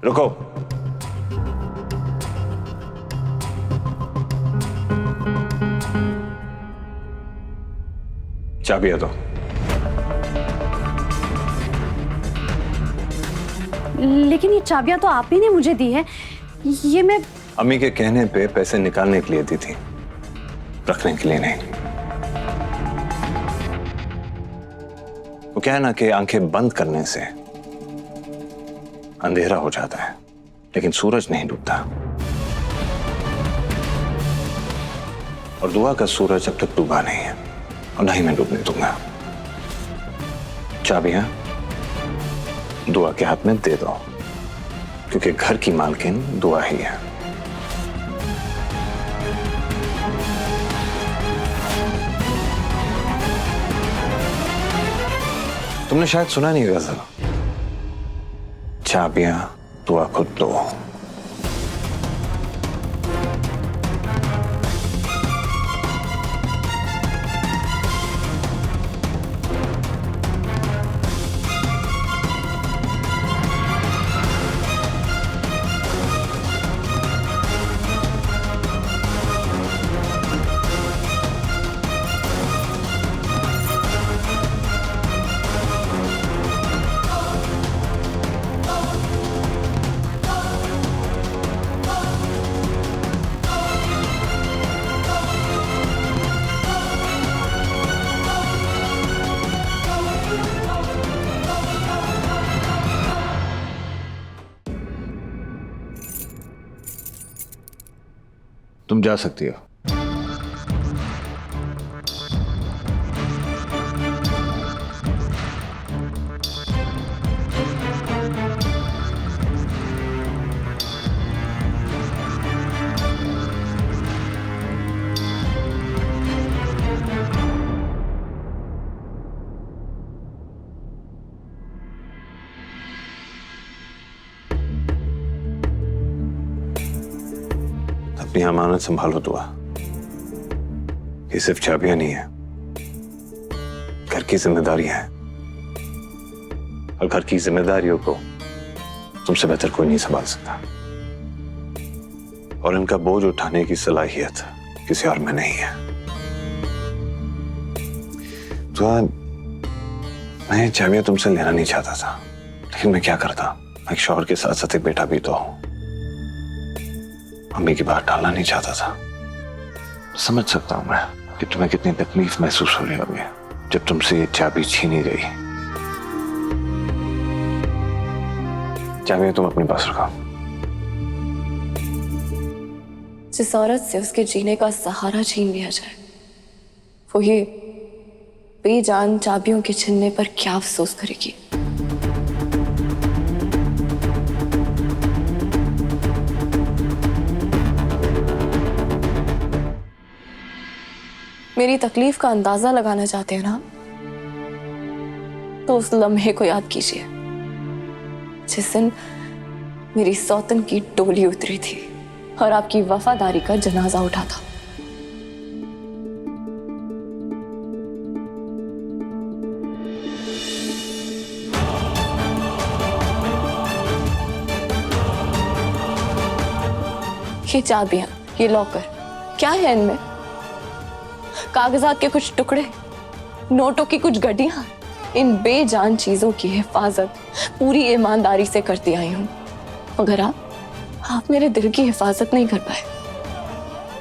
रुको। चाबी है तो लेकिन ये चाबियां तो आप ही ने मुझे दी है। ये मैं अम्मी के कहने पे पैसे निकालने के लिए दी थी, रखने के लिए नहीं। वो क्या है ना कि आंखें बंद करने से अंधेरा हो जाता है, लेकिन सूरज नहीं डूबता। और दुआ का सूरज अब तक डूबा नहीं है और ना ही मैं डूबने दूंगा। चाबियां दुआ के हाथ में दे दो, क्योंकि घर की मालकिन दुआ ही है। तुमने शायद सुना नहीं गजल, चाबियां दुआ को दो। तुम जा सकती हो। अपनी अमानत संभालो दुआ। ये सिर्फ चाबियां नहीं है, घर की जिम्मेदारियां हैं, और घर की जिम्मेदारियों को तुमसे बेहतर कोई नहीं संभाल सकता। और इनका बोझ उठाने की सलाहियत किसी और में नहीं है। दुआ, मैं ये चाबियां तुमसे लेना नहीं चाहता था, लेकिन मैं क्या करता। मैं एक शौहर के साथ साथ एक बेटा भी तो हूं। अम्मी की बात टालना नहीं चाहता था। समझ सकता हूं मैं कि तुम्हें कितनी तकलीफ महसूस हो रही होगी जब तुमसे ये चाबी छीनी गई। चाबी तुम अपने पास रखो। जिस औरत से उसके जीने का सहारा छीन लिया जाए, वो ये बेजान चाबियों के छीनने पर क्या अफसोस करेगी। मेरी तकलीफ का अंदाजा लगाना चाहते हैं ना, तो उस लम्हे को याद कीजिए जिस दिन मेरी सौतन की डोली उतरी थी और आपकी वफादारी का जनाजा उठा था। ये चाबियां, ये लॉकर, क्या है इनमें? कागजात के कुछ टुकड़े, नोटों की कुछ गड्डियां। इन बेजान चीजों की हिफाजत पूरी ईमानदारी से करती आई हूं, मगर आप मेरे दिल की हिफाजत नहीं कर पाए।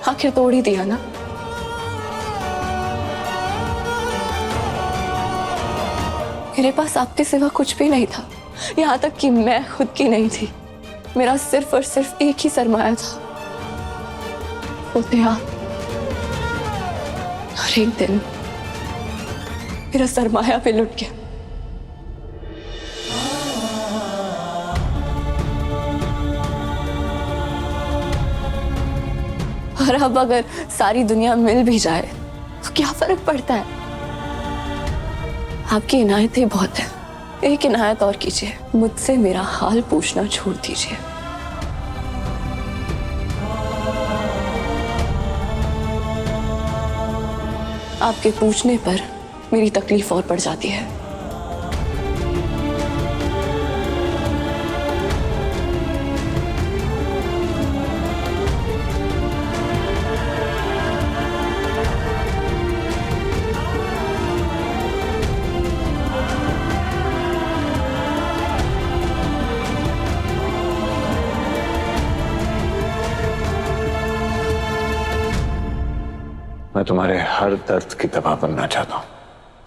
आखिर तोड़ ही दिया ना। मेरे पास आपके सिवा कुछ भी नहीं था, यहां तक कि मैं खुद की नहीं थी। मेरा सिर्फ और सिर्फ एक ही सरमाया था, वो थे आप। और एक दिन मेरा सरमाया भी लुट गया। और अब अगर सारी दुनिया मिल भी जाए तो क्या फर्क पड़ता है। आपकी इनायतें बहुत है। एक इनायत और कीजिए, मुझसे मेरा हाल पूछना छोड़ दीजिए। आपके पूछने पर मेरी तकलीफ और बढ़ जाती है। मैं तुम्हारे हर दर्द की दवा बनना चाहता हूं,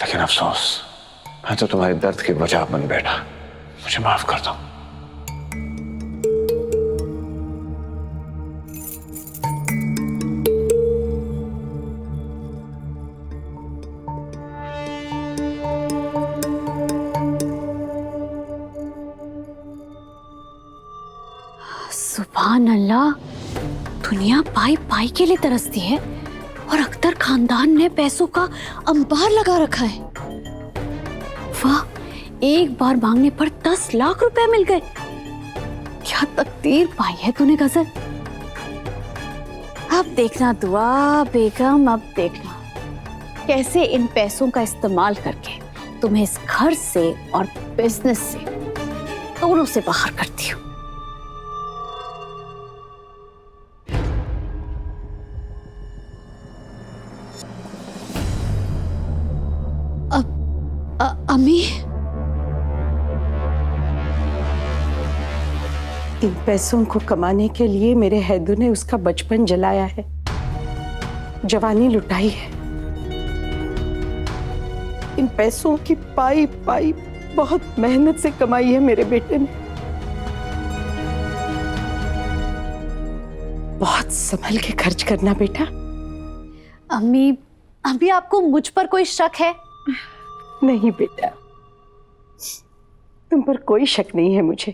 लेकिन अफसोस मैं तो तुम्हारे दर्द की वजह बन बैठा। मुझे माफ कर दो। सुभान अल्लाह, दुनिया पाई पाई के लिए तरसती है और अख्तर खानदान ने पैसों का अंबार लगा रखा है। वाह, एक बार मांगने पर 10 लाख रुपए मिल गए। क्या तकदीर पाई है तूने गजल। अब देखना दुआ बेगम, अब देखना कैसे इन पैसों का इस्तेमाल करके तुम्हें इस घर से और बिजनेस से दोनों से बाहर करती हूँ। अम्मी, इन पैसों को कमाने के लिए मेरे हैदू ने उसका बचपन जलाया है, जवानी लुटाई है। इन पैसों की पाई पाई बहुत मेहनत से कमाई है मेरे बेटे ने। बहुत संभल के खर्च करना बेटा। अम्मी, अभी आपको मुझ पर कोई शक है? नहीं बेटा, तुम पर कोई शक नहीं है मुझे।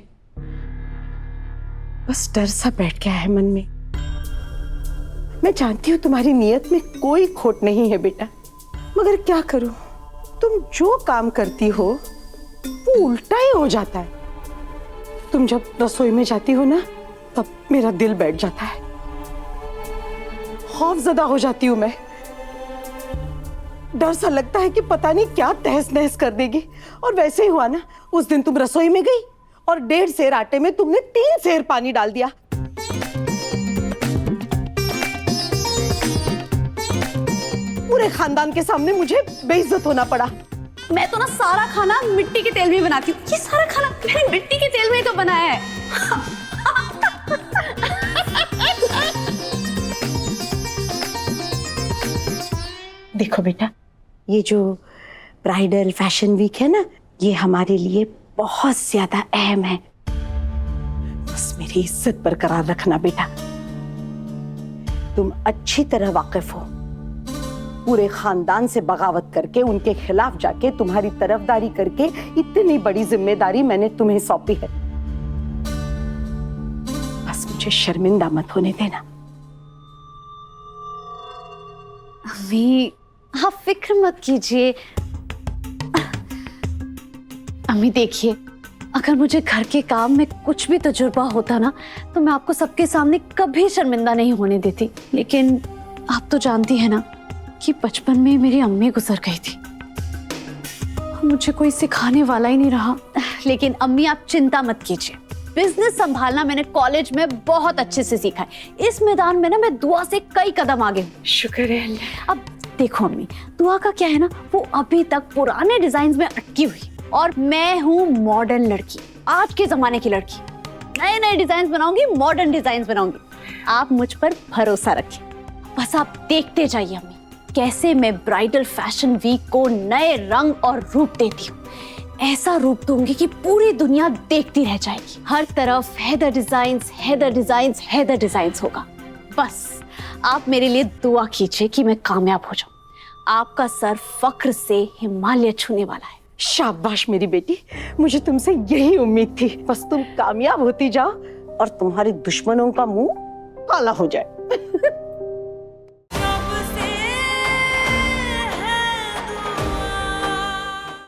बस डर सा बैठ गया है मन में। मैं जानती हूं तुम्हारी नीयत में कोई खोट नहीं है बेटा, मगर क्या करूं, तुम जो काम करती हो वो उल्टा ही हो जाता है। तुम जब रसोई में जाती हो ना, तब मेरा दिल बैठ जाता है, खौफजदा हो जाती हूं मैं। डर सा लगता है कि पता नहीं क्या तहस नहस कर देगी। और वैसे ही हुआ ना, उस दिन तुम रसोई में गई और 1.5 सेर आटे में तुमने 3 सेर पानी डाल दिया। पूरे खानदान के सामने मुझे बेइज्जत होना पड़ा। मैं तो ना सारा खाना मिट्टी के तेल में बनाती हूँ। ये सारा खाना मैंने मिट्टी के तेल में तो बनाया है। देखो बेटा, ये जो ब्राइडल फैशन वीक है ना, ये हमारे लिए बहुत ज्यादा अहम है। बस मेरी इज्जत बरकरार रखना बेटा। तुम अच्छी तरह वाकिफ हो, पूरे खानदान से बगावत करके उनके खिलाफ जाके तुम्हारी तरफदारी करके इतनी बड़ी जिम्मेदारी मैंने तुम्हें सौंपी है। बस मुझे शर्मिंदा मत होने देना। अम्मी, आप फिक्र मत कीजिए। अम्मी देखिए, अगर मुझे घर के काम में कुछ भी तजुर्बा होता ना, तो मैं आपको सबके सामने कभी शर्मिंदा नहीं होने देती। लेकिन आप तो जानती है ना कि बचपन में मेरी अम्मी गुजर गई थी, मुझे कोई सिखाने वाला ही नहीं रहा। लेकिन अम्मी, आप चिंता मत कीजिए, बिजनेस संभालना मैंने कॉलेज में बहुत अच्छे से सीखा है। इस मैदान में ना मैं दुआ से कई कदम आगे हूँ। शुक्र है अल्लाह। अब देखो अम्मी, दुआ का क्या है ना, वो अभी तक पुराने डिजाइन में अटकी हुई, और मैं हूँ मॉडर्न लड़की, आज के जमाने की लड़की। नए नए डिजाइन बनाऊंगी, मॉडर्न डिजाइन बनाऊंगी। आप मुझ पर भरोसा रखिए, बस आप देखते जाइए अम्मी, कैसे मैं ब्राइडल फैशन वीक को नए रंग और रूप देती हूँ। ऐसा रूप दूंगी कि पूरी दुनिया देखती रह जाएगी। हर तरफ Haider designs, Haider designs, Haider designs होगा। बस आप मेरे लिए दुआ कीजिए कि मैं कामयाब हो जाऊं। आपका सर फख्र से हिमालय छूने वाला है। शाबाश मेरी बेटी, मुझे तुमसे यही उम्मीद थी। बस तुम कामयाब होती जाओ और तुम्हारे दुश्मनों का मुंह काला हो जाए।